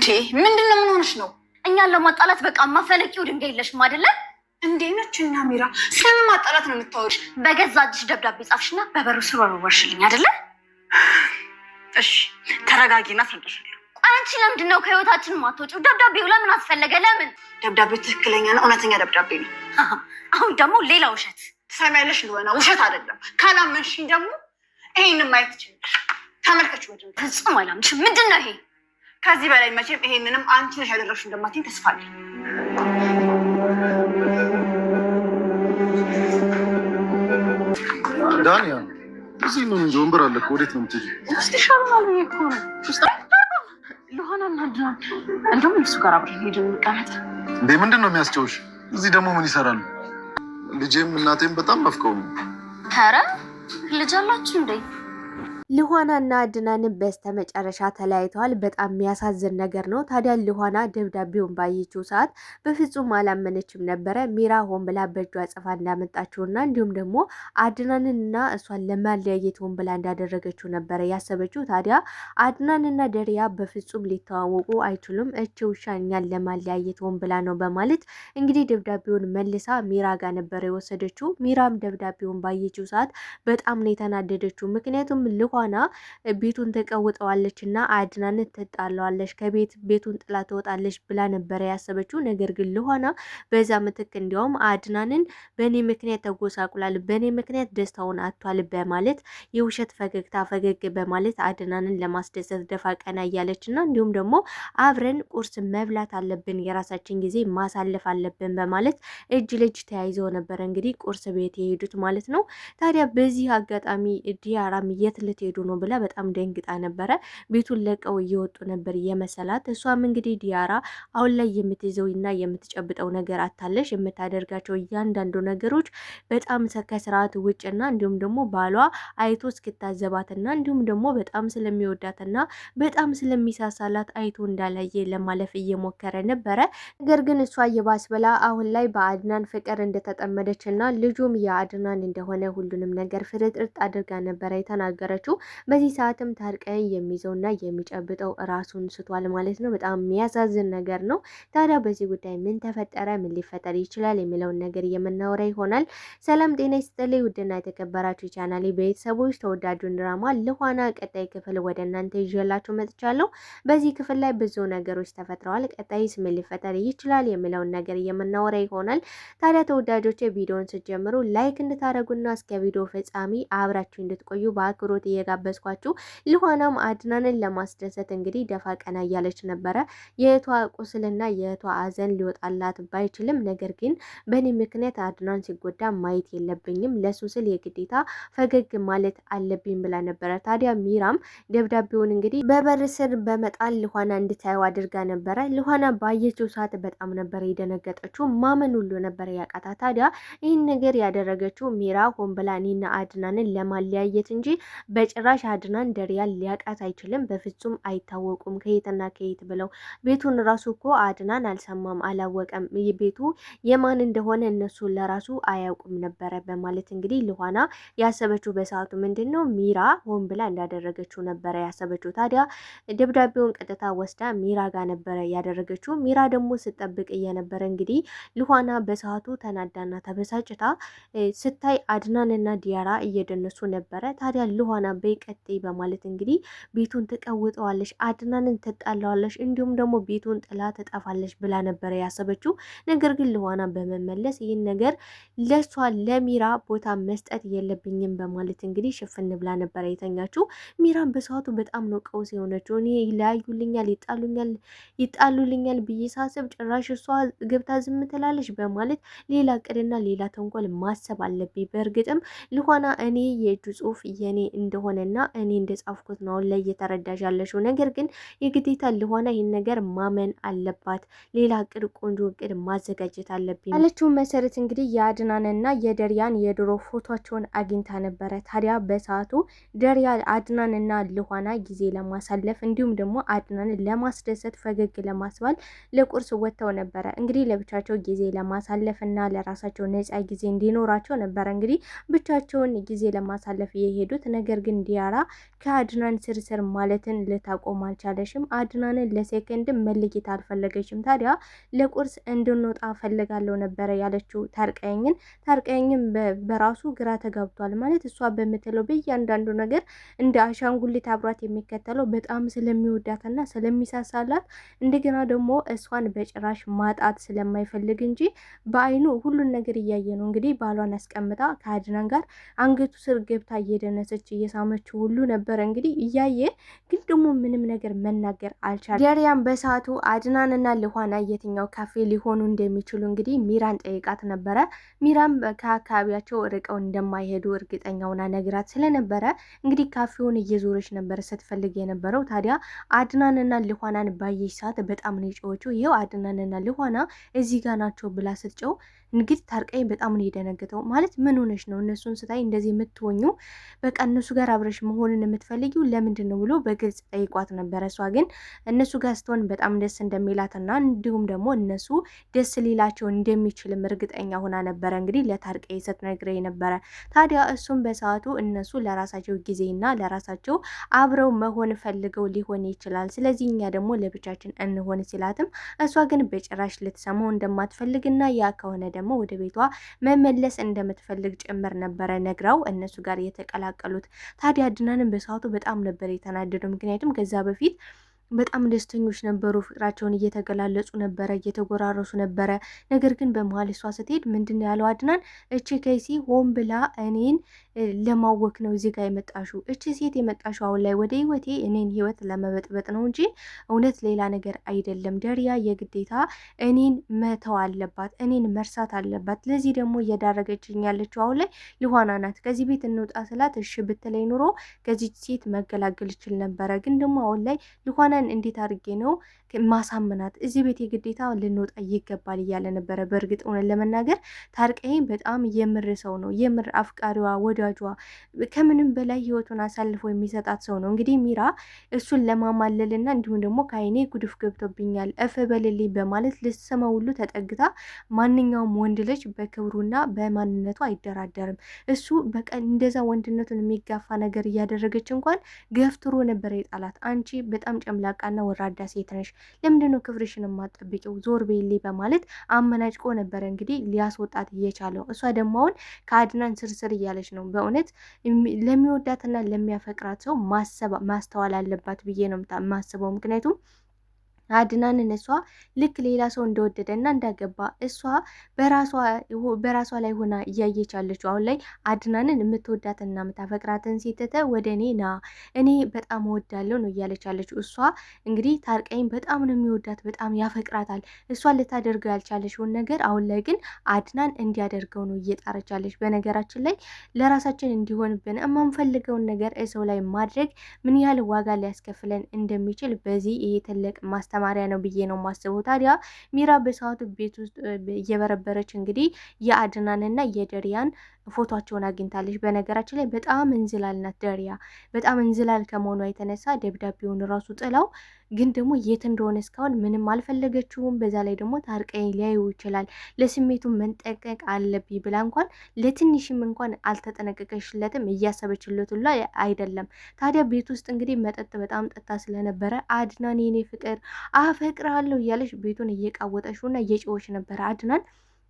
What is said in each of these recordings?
እንዴ ምንድነው? ምን ሆነሽ ነው? እኛን ለማጣላት በቃ ማፈለቂው ድንጋይ የለሽም አይደለ? እንዴ ነችና ሚራ ስለምን ማጣላት ነው የምታወሪው? በገዛ እጅሽ ደብዳቤ ጻፍሽና በበሩ ስር ወርወርሽልኝ አይደለ? እሺ ተረጋጊና አስረዳሻለሁ። አንቺ ለምንድን ነው ከህይወታችን ማትወጪው? ደብዳቤው ለምን አስፈለገ? ለምን? ደብዳቤው ትክክለኛና እውነተኛ ደብዳቤ ነው። አሁን ደግሞ ሌላ ውሸት ትሰሚያለሽ? እንደሆነ ውሸት አይደለም። ካላመንሽኝ ደግሞ ይሄንን ማየት ትችላለሽ። ተመልከች። ወደ ፍጹም አላምንሽም። ምንድን ነው ይሄ? ከዚህ በላይ መቼም ይሄንንም አንቺ ነሽ ያደረግሽው እንደማትይኝ ተስፋ አለኝ። ዳንያ እዚህ ነው እንጂ ወንበር አለ እኮ። ወዴት ነው የምትሄጂው? እስቲ ሻርማሉ እኮ ነው ለሆነ እናድና እንደውም እሱ ጋር አብረን ሄደን እንቀመጥ። እንዴ ምንድን ነው የሚያስጨውሽ? እዚህ ደግሞ ምን ይሰራሉ? ልጄም እናቴም በጣም ናፍቀውኝ። ኧረ ልጅ አላችሁ እንዴ? ልኋናና አድናን በስተመጨረሻ ተለያይተዋል። በጣም የሚያሳዝን ነገር ነው። ታዲያ ልኋና ደብዳቤውን ባየችው ሰዓት በፍጹም አላመነችም ነበረ። ሚራ ሆን ብላ በእጇ ጽፋ እንዳመጣችውና እንዲሁም ደግሞ አድናንና እሷን ለማለያየት ሆን ብላ እንዳደረገችው ነበረ ያሰበችው። ታዲያ አድናንና ደሪያ በፍጹም ሊተዋወቁ አይችሉም። እቺ ውሻ እኛን ለማለያየት ሆን ብላ ነው በማለት እንግዲህ ደብዳቤውን መልሳ ሚራ ጋር ነበረ የወሰደችው። ሚራም ደብዳቤውን ባየችው ሰዓት በጣም ነው የተናደደችው። ምክንያቱም ልኋና ቤቱን ተቀውጠዋለች እና አድናን ትጣለዋለች፣ ቤቱን ጥላ ትወጣለች ብላ ነበረ ያሰበችው። ነገር ግን ልኋና በዛ ምትክ እንዲያውም አድናንን በእኔ ምክንያት ተጎሳቁላል፣ በእኔ ምክንያት ደስታውን አጥቷል በማለት የውሸት ፈገግታ ፈገግ በማለት አድናንን ለማስደሰት ደፋ ቀና እያለች እና እንዲሁም ደግሞ አብረን ቁርስ መብላት አለብን፣ የራሳችን ጊዜ ማሳለፍ አለብን በማለት እጅ ለእጅ ተያይዘው ነበረ እንግዲህ ቁርስ ቤት የሄዱት ማለት ነው። ታዲያ በዚህ አጋጣሚ ዲያራም የት ልትሄዱ ነው ብላ በጣም ደንግጣ ነበረ። ቤቱን ለቀው እየወጡ ነበር የመሰላት። እሷም እንግዲህ ዲያራ አሁን ላይ የምትይዘውና የምትጨብጠው ነገር አታለሽ። የምታደርጋቸው እያንዳንዱ ነገሮች በጣም ከስርዓት ውጭና እንዲሁም ደግሞ ባሏ አይቶ እስክታዘባትና እንዲሁም ደግሞ በጣም ስለሚወዳትና በጣም ስለሚሳሳላት አይቶ እንዳላየ ለማለፍ እየሞከረ ነበረ። ነገር ግን እሷ የባስ ብላ አሁን ላይ በአድናን ፍቅር እንደተጠመደችና ልጁም የአድናን እንደሆነ ሁሉንም ነገር ፍርጥርጥ አድርጋ ነበረ የተናገረችው። በዚህ ሰዓትም ታርቀኝ የሚይዘውና የሚጨብጠው ራሱን ስቷል ማለት ነው። በጣም የሚያሳዝን ነገር ነው። ታዲያ በዚህ ጉዳይ ምን ተፈጠረ፣ ምን ሊፈጠር ይችላል የሚለውን ነገር የምናወራ ይሆናል። ሰላም ጤና ይስጥልኝ ውድና የተከበራችሁ ቻናሌ ቤተሰቦች፣ ተወዳጁን ድራማ ልኋና ቀጣይ ክፍል ወደ እናንተ ይዤላችሁ መጥቻለሁ። በዚህ ክፍል ላይ ብዙ ነገሮች ተፈጥረዋል። ቀጣይስ ምን ሊፈጠር ይችላል የሚለውን ነገር የምናወራ ይሆናል። ታዲያ ተወዳጆቼ ቪዲዮውን ስትጀምሩ ላይክ እንድታደርጉና እስከ ቪዲዮ ፍጻሜ አብራችሁ እንድትቆዩ በአክብሮት እየጋበዝኳችሁ። ልኋናም አድናንን ለማስደሰት እንግዲህ ደፋ ቀና እያለች ነበረ። የእህቷ ቁስልና የእህቷ አዘን ሊወጣላት ባይችልም ነገር ግን በእኔ ምክንያት አድናን ሲጎዳ ማየት የለብኝም፣ ለሱ ስል የግዴታ ፈገግ ማለት አለብኝ ብላ ነበረ። ታዲያ ሚራም ደብዳቤውን እንግዲህ በበር ስር በመጣል ልኋና እንድታየው አድርጋ ነበረ። ልኋና ባየችው ሰዓት በጣም ነበር የደነገጠችው፣ ማመን ሁሉ ነበር ያቃታ። ታዲያ ይህን ነገር ያደረገችው ሚራ ሆን ብላ እኔና አድናንን ለማለያየት እንጂ በጭራሽ አድናን ደሪያን ሊያቃት አይችልም። በፍጹም አይታወቁም ከየትና ከየት ብለው። ቤቱን ራሱ እኮ አድናን አልሰማም አላወቀም። ቤቱ የማን እንደሆነ እነሱ ለራሱ አያውቁም ነበረ በማለት እንግዲህ ልኋና ያሰበችው በሰዓቱ ምንድን ነው ሚራ ሆን ብላ እንዳደረገችው ነበረ ያሰበችው። ታዲያ ደብዳቤውን ቀጥታ ወስዳ ሚራ ጋር ነበረ ያደረገችው። ሚራ ደግሞ ስጠብቅ እየነበረ እንግዲህ ልኋና በሰዓቱ ተናዳና ተበሳጭታ ስታይ አድናንና ዲያራ እየደነሱ ነበረ። ታዲያ ልኋና በይቀጤ በማለት እንግዲህ ቤቱን ትቀውጠዋለች፣ አድናንን ትጣላዋለች፣ እንዲሁም ደግሞ ቤቱን ጥላ ትጠፋለች ብላ ነበረ ያሰበችው። ነገር ግን ልኋና በመመለስ ይህን ነገር ለሷ ለሚራ ቦታ መስጠት የለብኝም በማለት እንግዲህ ሽፍን ብላ ነበረ የተኛችው። ሚራን በሰዓቱ በጣም ነው ቀውስ የሆነችው። እኔ ይለያዩልኛል፣ ይጣሉልኛል ብዬ ሳስብ ጭራሽ እሷ ገብታ ዝም ትላለች በማለት ሌላ ቅድና ሌላ ተንኮል ማሰብ አለብኝ። በእርግጥም ልኋና እኔ የእጁ ጽሁፍ የኔ እንደሆነና እኔ እንደጻፍኩት ነው ላይ እየተረዳሽ ያለሽው። ነገር ግን የግዴታ ልኋና ይህን ነገር ማመን አለባት። ሌላ እቅድ፣ ቆንጆ እቅድ ማዘጋጀት አለብኝ አለችው። መሰረት እንግዲህ የአድናንና የደሪያን የድሮ ፎቶቸውን አግኝታ ነበረ። ታዲያ በሰዓቱ ደሪያ አድናንና ልኋና ጊዜ ለማሳለፍ እንዲሁም ደግሞ አድናንን ለማስደሰት ፈገግ ለማስባል ለቁርስ ወጥተው ነበረ። እንግዲህ ለብቻቸው ጊዜ ለማሳለፍ እና ለራሳቸው ነፃ ጊዜ እንዲኖራቸው ነበረ እንግዲህ ብቻቸውን ጊዜ ለማሳለፍ የሄዱት። ነገር ግን ዲያራ ከአድናን ስርስር ማለትን ልታቆም አልቻለሽም። አድናንን ለሴከንድም መለየት አልፈለገችም። ታዲያ ለቁርስ እንድንወጣ ፈልጋለሁ ነበረ ያለችው ታርቀኝን በራሱ ግራ ተጋብቷል። ማለት እሷ በምትለው በእያንዳንዱ ነገር እንደ አሻንጉሊት አብሯት የሚከተለው በጣም ስለሚወዳትና ስለሚሳሳላት እንደገና ደግሞ እሷን በጭራሽ ማጣት ስለማይፈልግ እንጂ በአይኑ ሁሉን ነገር እያየ ነው። እንግዲህ ባሏን አስቀምጣ ከአድናን ጋር አንገቱ ስር ገብታ እየደነሰች እየሳመችው ሁሉ ነበረ እንግዲህ እያየ፣ ግን ደግሞ ምንም ነገር መናገር አልቻለም። ዳሪያም በሰዓቱ አድናንና ልኋና የትኛው ካፌ ሊሆኑ እንደሚችሉ እንግዲህ ሚራን ጠይቃት ነበረ። ሚራም ከአካባቢያቸው ርቀው እንደማይሄዱ እርግጠኛውና ነግራት ስለነበረ እንግዲህ ካፌውን እየዞረች ነበረ ስትፈልግ የነበረው። ታዲያ አድናንና ልኋናን ባየች ሰዓት በጣም ነው የጮኸችው። ይኸው አድናንና ልኋና እዚህ ጋር ናቸው ብላ ስትጮህ እንግዲህ ታርቀኝ በጣም ነው የደነገጠው። ማለት ምን ሆነሽ ነው እነሱን ስታይ እንደዚህ የምትሆኙ? በቃ እነሱ ጋር አብረሽ መሆንን የምትፈልጊው ለምንድን ነው ብሎ በግልጽ ጠይቋት ነበረ። እሷ ግን እነሱ ጋር ስትሆን በጣም ደስ እንደሚላትና እንዲሁም ደግሞ እነሱ ደስ ሊላቸው እንደሚችልም እርግጠኛ ሆና ነበረ እንግዲህ ለታርቀኝ ስትነግረኝ ነበረ። ታዲያ እሱም በሰዓቱ እነሱ ለራሳቸው ጊዜና ለራሳቸው አብረው መሆን ፈልገው ሊሆን ይችላል፣ ስለዚህ እኛ ደግሞ ለብቻችን እንሆን ሲላትም እሷ ግን በጭራሽ ልትሰማው እንደማትፈልግና ያ ከሆነ ደግሞ ወደ ቤቷ መመለስ እንደምትፈልግ ጭምር ነበረ ነግራው እነሱ ጋር የተቀላቀሉት። ታዲያ አድናንም በሰዓቱ በጣም ነበር የተናደደው። ምክንያቱም ከዛ በፊት በጣም ደስተኞች ነበሩ፣ ፍቅራቸውን እየተገላለጹ ነበረ፣ እየተጎራረሱ ነበረ። ነገር ግን በመሀል እሷ ስትሄድ ምንድን ነው ያለው አድናን? እቺ ከይሲ ሆን ብላ እኔን ለማወክ ነው እዚህ ጋር የመጣሽው። እቺ ሴት የመጣሽው አሁን ላይ ወደ ህይወቴ እኔን ህይወት ለመበጥበጥ ነው እንጂ እውነት ሌላ ነገር አይደለም። ደሪያ የግዴታ እኔን መተው አለባት፣ እኔን መርሳት አለባት። ለዚህ ደግሞ እየዳረገችኝ ያለችው አሁን ላይ ልኋና ናት። ከዚህ ቤት እንውጣ ስላት እሺ ብትለኝ ኑሮ ከዚህ ሴት መገላገል ይችል ነበረ። ግን ደግሞ አሁን ላይ ልኋና እንዴት አድርጌ ነው ማሳምናት? እዚህ ቤት የግዴታ ልንወጣ ይገባል እያለ ነበረ። በእርግጥ እውነት ለመናገር ታርቀኝ በጣም የምር ሰው ነው፣ የምር አፍቃሪዋ፣ ወዳጇ፣ ከምንም በላይ ህይወቱን አሳልፎ የሚሰጣት ሰው ነው። እንግዲህ ሚራ እሱን ለማማለልና እንዲሁም ደግሞ ከአይኔ ጉድፍ ገብቶብኛል እፍ በልልኝ በማለት ልትሰማ ሁሉ ተጠግታ፣ ማንኛውም ወንድ ልጅ በክብሩና በማንነቱ አይደራደርም። እሱ በቃ እንደዛ ወንድነቱን የሚጋፋ ነገር እያደረገች እንኳን ገፍትሮ ነበረ የጣላት። አንቺ በጣም ጨምላቃና ወራዳ ሴት ነሽ፣ ለምንድን ነው ክብርሽን የማጠብቂው? ዞር ቤሌ በማለት አመናጭቆ ነበረ እንግዲህ ሊያስወጣት እየቻለው። እሷ ደግሞ አሁን ከአድናን ስርስር እያለች ነው። በእውነት ለሚወዳትና ለሚያፈቅራት ሰው ማስተዋል አለባት ብዬ ነው የማስበው። ምክንያቱም አድናንን እሷ ልክ ሌላ ሰው እንደወደደና እንዳገባ እሷ በራሷ ላይ ሆና እያየች ያለችው አሁን ላይ አድናንን የምትወዳትና የምታፈቅራትን ሴትተ ወደ እኔ ና፣ እኔ በጣም እወዳለሁ ነው እያለች ያለችው። እሷ እንግዲህ ታርቀኝ በጣም ነው የሚወዳት፣ በጣም ያፈቅራታል። እሷ ልታደርገው ያልቻለችውን ነገር አሁን ላይ ግን አድናን እንዲያደርገው ነው እየጣረች ያለች። በነገራችን ላይ ለራሳችን እንዲሆንብን የማንፈልገውን ነገር ሰው ላይ ማድረግ ምን ያህል ዋጋ ሊያስከፍለን እንደሚችል በዚህ ይሄ ትልቅ ማስተማሪያ ነው ብዬ ነው ማስበው። ታዲያ ሚራ በሰዓቱ ቤት ውስጥ እየበረበረች እንግዲህ የአድናንና የደሪያን ፎቶቸውን አግኝታለች። በነገራችን ላይ በጣም እንዝላል ናት ደሪያ። በጣም እንዝላል ከመሆኗ የተነሳ ደብዳቤውን ራሱ ጥላው፣ ግን ደግሞ የት እንደሆነ እስካሁን ምንም አልፈለገችውም። በዛ ላይ ደግሞ ታርቀኝ ሊያዩ ይችላል፣ ለስሜቱ መንጠቀቅ አለብኝ ብላ እንኳን ለትንሽም እንኳን አልተጠነቀቀችለትም፣ እያሰበችለት ሁላ አይደለም። ታዲያ ቤት ውስጥ እንግዲህ መጠጥ በጣም ጠጣ ስለነበረ አድናን የኔ ፍቅር አፈቅርሃለሁ እያለች ቤቱን እየቃወጠችውና እየጮኸች ነበረ። አድናን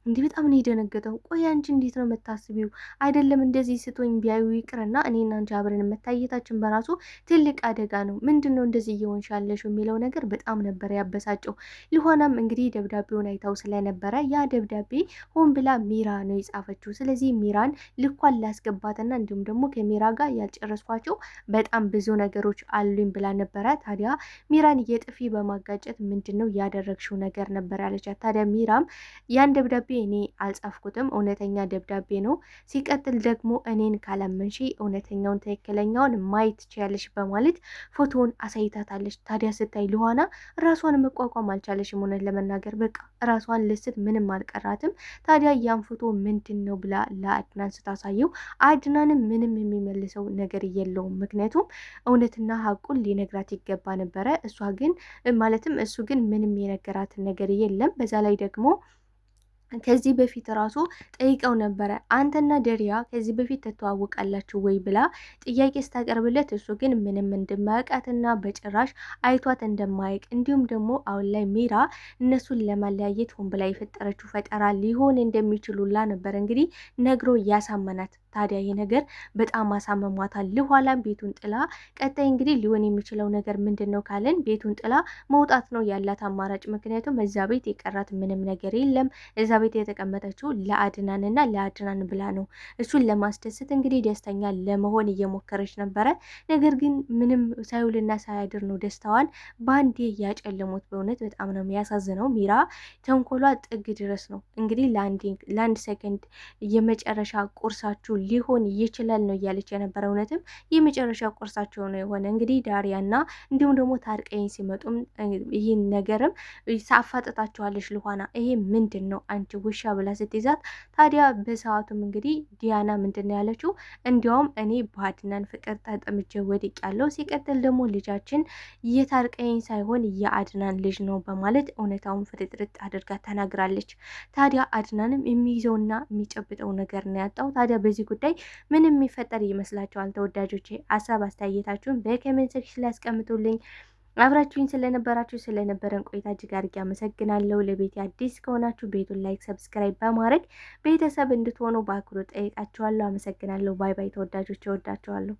እንዲህ በጣም ነው የደነገጠው። ቆይ አንቺ እንዴት ነው የምታስቢው? አይደለም እንደዚህ ስቶኝ ቢያዩ ይቅርና እኔና አንቺ አብረን መታየታችን በራሱ ትልቅ አደጋ ነው። ምንድን ነው እንደዚህ እየሆንሽ ያለሽው የሚለው ነገር በጣም ነበር ያበሳጨው። ልኋናም እንግዲህ ደብዳቤውን አይታው ስለነበረ ያ ደብዳቤ ሆን ብላ ሚራ ነው የጻፈችው። ስለዚህ ሚራን ልኳን ላስገባትና እንዲሁም ደግሞ ከሚራ ጋር ያልጨረስኳቸው በጣም ብዙ ነገሮች አሉኝ ብላ ነበረ። ታዲያ ሚራን የጥፊ በማጋጨት ምንድን ነው ያደረግሽው ነገር ነበር ያለቻት። ታዲያ ሚራም ያን ደብዳቤ እኔ አልጻፍኩትም፣ እውነተኛ ደብዳቤ ነው። ሲቀጥል ደግሞ እኔን ካላመንሺ እውነተኛውን ትክክለኛውን ማየት ትችያለሽ በማለት ፎቶውን አሳይታታለች። ታዲያ ስታይ ልኋና ራሷን መቋቋም አልቻለሽም። እውነት ለመናገር በቃ ራሷን ልስት ምንም አልቀራትም። ታዲያ ያን ፎቶ ምንድን ነው ብላ ለአድናን ስታሳየው አድናንም ምንም የሚመልሰው ነገር የለውም። ምክንያቱም እውነትና ሀቁን ሊነግራት ይገባ ነበረ። እሷ ግን ማለትም እሱ ግን ምንም የነገራትን ነገር የለም። በዛ ላይ ደግሞ ከዚህ በፊት ራሱ ጠይቀው ነበረ። አንተና ደሪያ ከዚህ በፊት ትተዋወቃላችሁ ወይ ብላ ጥያቄ ስታቀርብለት እሱ ግን ምንም እንደማያውቃትና በጭራሽ አይቷት እንደማያውቅ እንዲሁም ደግሞ አሁን ላይ ሚራ እነሱን ለማለያየት ሆን ብላ የፈጠረችው ፈጠራ ሊሆን እንደሚችሉላ ነበር እንግዲህ ነግሮ እያሳመናት። ታዲያ ይህ ነገር በጣም አሳመሟታል። ልኋላም ቤቱን ጥላ ቀጣይ እንግዲህ ሊሆን የሚችለው ነገር ምንድን ነው ካለን ቤቱን ጥላ መውጣት ነው ያላት አማራጭ። ምክንያቱም እዛ ቤት የቀራት ምንም ነገር የለም። እዛ ቤት የተቀመጠችው ለአድናንና ለአድናን ብላ ነው። እሱን ለማስደሰት እንግዲህ ደስተኛ ለመሆን እየሞከረች ነበረ። ነገር ግን ምንም ሳይውልና ሳያድር ነው ደስታዋን በአንዴ ያጨለሙት። በእውነት በጣም ነው የሚያሳዝነው። ሚራ ተንኮሏ ጥግ ድረስ ነው። እንግዲህ ለአንድ ሰከንድ የመጨረሻ ቁርሳችሁ ሊሆን ይችላል ነው እያለች የነበረ። እውነትም የመጨረሻ ቁርሳቸው ነው የሆነ። እንግዲህ ዳሪያና እንዲሁም ደግሞ ታርቀኝ ሲመጡም ይህን ነገርም ሳፋጠጣቸዋለች ልኋና። ይሄ ምንድን ነው አንቺ ውሻ ብላ ስትይዛት፣ ታዲያ በሰዓቱም እንግዲህ ዲያና ምንድን ነው ያለችው? እንዲያውም እኔ በአድናን ፍቅር ተጠምጄ ወድቅ ያለው ሲቀጥል ደግሞ ልጃችን የታርቀኝ ሳይሆን የአድናን ልጅ ነው በማለት እውነታውን ፍርጥርጥ አድርጋ ተናግራለች። ታዲያ አድናንም የሚይዘውና የሚጨብጠው ነገር ነው ያጣው። ታዲያ በዚህ ጉዳይ ምን የሚፈጠር ይመስላችኋል? ተወዳጆቼ ሀሳብ አስተያየታችሁን በኮሜንት ሴክሽን ላይ አስቀምጡልኝ። አብራችሁኝ ስለነበረን ቆይታ እጅግ አድርጌ አመሰግናለሁ። ለቤት አዲስ ከሆናችሁ ቤቱን ላይክ፣ ሰብስክራይብ በማድረግ ቤተሰብ እንድትሆኑ በአክብሮት ጠይቃችኋለሁ። አመሰግናለሁ። ባይ ባይ ተወዳጆቼ፣ እወዳችኋለሁ።